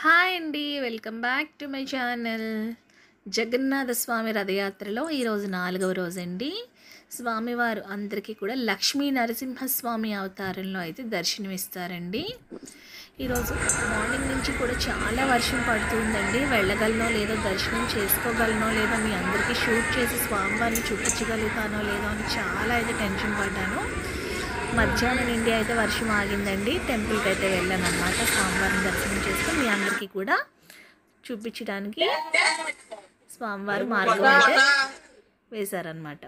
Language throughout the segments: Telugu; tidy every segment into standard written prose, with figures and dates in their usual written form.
హాయ్ అండి. Welcome back to my channel. Jagannatha Swami రథయాత్రలో ఈరోజు 4వ రోజండి. స్వామివారు అందరికీ కూడా లక్ష్మీ నరసింహస్వామి అవతారంలో అయితే దర్శనమిస్తారండి. ఈరోజు మార్నింగ్ నుంచి కూడా చాలా వర్షం పడుతుందండి. వెళ్ళగలనో లేదో, దర్శనం చేసుకోగలనో లేదో, మీ అందరికీ షూట్ చేసి స్వామివారిని చూపించగలుగుతానో లేదో అని చాలా అయితే టెన్షన్ పడ్డాను. మధ్యాహ్నం నుండి అయితే వర్షం ఆగిందండి. టెంపుల్కి అయితే వెళ్ళాను అనమాట. స్వామివారిని దర్శనం చేసుకుని మీ అందరికీ కూడా చూపించడానికి స్వామివారి మార్గం అయితే వేశారనమాట.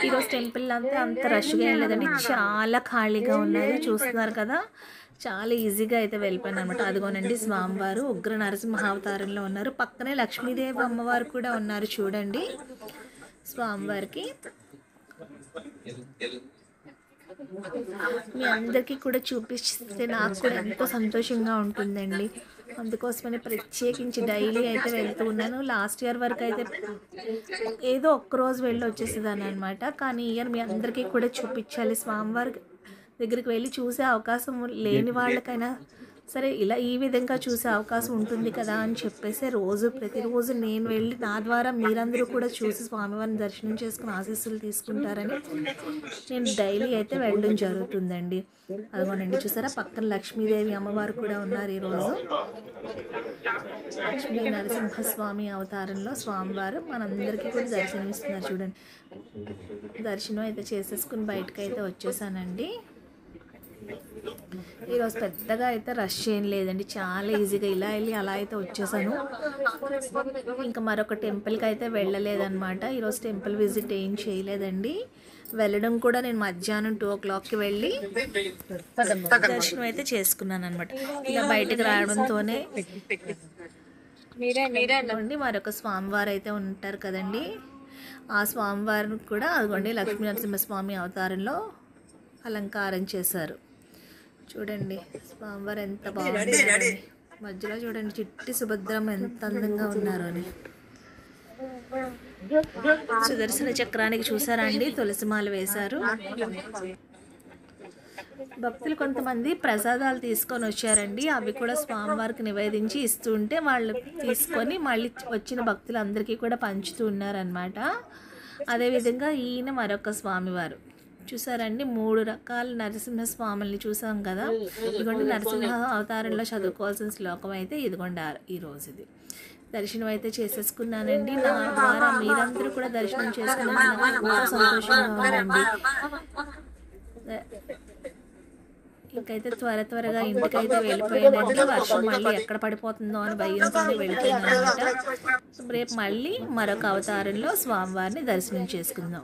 ఈరోజు టెంపుల్ అంత రష్గా ఏం లేదండి, చాలా ఖాళీగా ఉన్నది. చూస్తున్నారు కదా, చాలా ఈజీగా అయితే వెళ్ళిపోయాను అనమాట. అదిగోనండి స్వామివారు ఉగ్ర నరసింహ అవతారంలో ఉన్నారు. పక్కనే లక్ష్మీదేవి అమ్మవారు కూడా ఉన్నారు చూడండి. స్వామివారికి మీ అందరికీ కూడా చూపిస్తే నాకు కూడా ఎంతో సంతోషంగా ఉంటుందండి. అందుకోసమని ప్రత్యేకించి డైలీ అయితే వెళ్తూ ఉన్నాను. లాస్ట్ ఇయర్ వరకు అయితే ఏదో ఒక్కరోజు వెళ్ళి వచ్చేసేదాన్ని అనమాట. కానీ ఇయర్ మీ అందరికీ కూడా చూపించాలి, స్వామివారి దగ్గరికి వెళ్ళి చూసే అవకాశం లేని వాళ్ళకైనా సరే ఇలా ఈ విధంగా చూసే అవకాశం ఉంటుంది కదా అని చెప్పేసి ప్రతిరోజు నేను వెళ్ళి నా ద్వారా మీరందరూ కూడా చూసి స్వామివారిని దర్శనం చేసుకుని ఆశీస్సులు తీసుకుంటారని నేను డైలీ అయితే వెళ్ళడం జరుగుతుందండి. అదిగోనండి చూసారా, పక్కన లక్ష్మీదేవి అమ్మవారు కూడా ఉన్నారు. ఈరోజు లక్ష్మీ నరసింహస్వామి అవతారంలో స్వామివారు మనందరికీ కూడా దర్శనం ఇస్తున్నారు చూడండి. దర్శనం అయితే చేసేసుకుని బయటకు అయితే వచ్చేసానండి. ఈరోజు పెద్దగా అయితే రష్ ఏం లేదండి, చాలా ఈజీగా ఇలా వెళ్ళి అలా అయితే వచ్చేసాను. ఇంకా మరొక టెంపుల్కి అయితే వెళ్ళలేదన్నమాట. ఈరోజు టెంపుల్ విజిట్ ఏం చేయలేదండి. వెళ్ళడం కూడా నేను మధ్యాహ్నం 2 o'clockకి వెళ్ళి దర్శనం అయితే చేసుకున్నాను అనమాట. ఇలా బయటకు రావడంతోనే మరొక స్వామివారు అయితే ఉంటారు కదండి, ఆ స్వామివారిని కూడా అదిగోండి లక్ష్మీ నరసింహస్వామి అవతారంలో అలంకారం చేశారు చూడండి. స్వామివారు ఎంత బాగుంది, మధ్యలో చూడండి చిట్టి సుభద్రమ్మ ఎంత అందంగా ఉన్నారు అని. సుదర్శన చక్రానికి చూసారా అండి, తులసిమాల వేశారు. భక్తులు కొంతమంది ప్రసాదాలు తీసుకొని వచ్చారండి. అవి కూడా స్వామివారికి నివేదించి ఇస్తుంటే వాళ్ళు తీసుకొని మళ్ళీ వచ్చిన భక్తులందరికీ కూడా పంచుతూ ఉన్నారనమాట. అదేవిధంగా ఈయన మరొక స్వామివారు చూసారండి. 3 రకాల నరసింహస్వాముల్ని చూసాం కదా. ఇదిగోండి నరసింహ అవతారంలో చదువుకోవాల్సిన శ్లోకం అయితే ఇదిగోండి ఈరోజు ఇది దర్శనం అయితే చేసేసుకున్నానండి. నా ద్వారా మీరందరూ కూడా దర్శనం చేసుకున్నాను, ఎంతో సంతోషంగా ఉందండి. ఇంకైతే త్వరగా ఇంటికైతే వెళ్ళిపోయానండి. వర్షం మళ్ళీ ఎక్కడ పడిపోతుందో అని భయంతోనే వెళ్ళిపోయాను అనమాట. రేపు మళ్ళీ మరొక అవతారంలో స్వామివారిని దర్శనం చేసుకుందాం.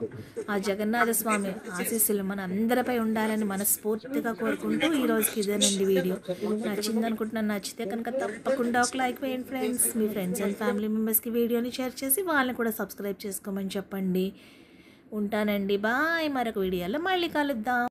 ఆ జగన్నాథ స్వామి ఆశీస్సులు మన అందరిపై ఉండాలని మనస్ఫూర్తిగా కోరుకుంటూ ఈ రోజుకి ఇదేనండి వీడియో. నచ్చింది అనుకుంటున్నాను. నచ్చితే కనుక తప్పకుండా ఒక లైక్ వేయండి friends. Me friends and family మెంబర్స్కి వీడియోని షేర్ చేసి వాళ్ళని కూడా సబ్స్క్రైబ్ చేసుకోమని చెప్పండి. ఉంటానండి, బాయ్. మరొక వీడియోలో మళ్ళీ కలుద్దాం.